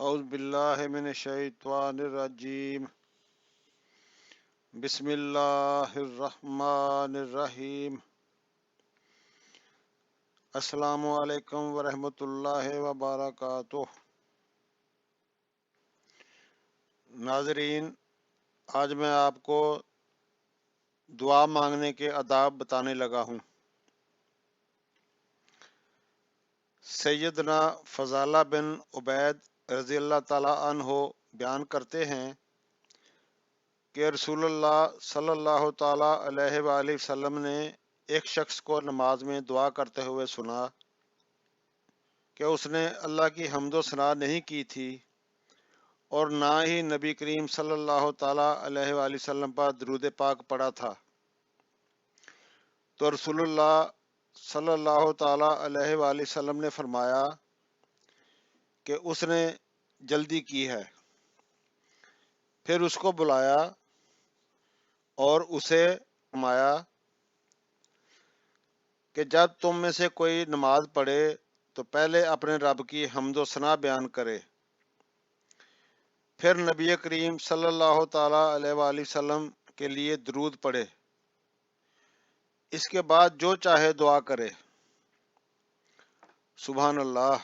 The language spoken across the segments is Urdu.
اعوذ باللہ من الشیطان الرجیم بسم اللہ الرحمن الرحیم السلام علیکم ورحمۃ اللہ وبرکاتہ۔ ناظرین، آج میں آپ کو دعا مانگنے کے آداب بتانے لگا ہوں۔ سیدنا فضالہ بن عبید رضی اللہ تعالی عنہ بیان کرتے ہیں کہ رسول اللہ صلی اللہ تعالی علیہ وآلہ وسلم نے ایک شخص کو نماز میں دعا کرتے ہوئے سنا کہ اس نے اللہ کی حمد و ثنا نہیں کی تھی اور نہ ہی نبی کریم صلی اللہ تعالی علیہ وآلہ وسلم پر درود پاک پڑھا تھا۔ تو رسول اللہ صلی اللہ تعالی علیہ وآلہ وسلم نے فرمایا کہ اس نے جلدی کی ہے۔ پھر اس کو بلایا اور اسے فرمایا کہ جب تم میں سے کوئی نماز پڑھے تو پہلے اپنے رب کی حمد و ثنا بیان کرے، پھر نبی کریم صلی اللہ تعالی علیہ وآلہ وسلم کے لیے درود پڑھے، اس کے بعد جو چاہے دعا کرے۔ سبحان اللہ۔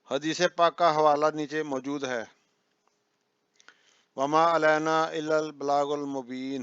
حدیث پاک کا حوالہ نیچے موجود ہے۔ وما علینا الا البلاغ المبین۔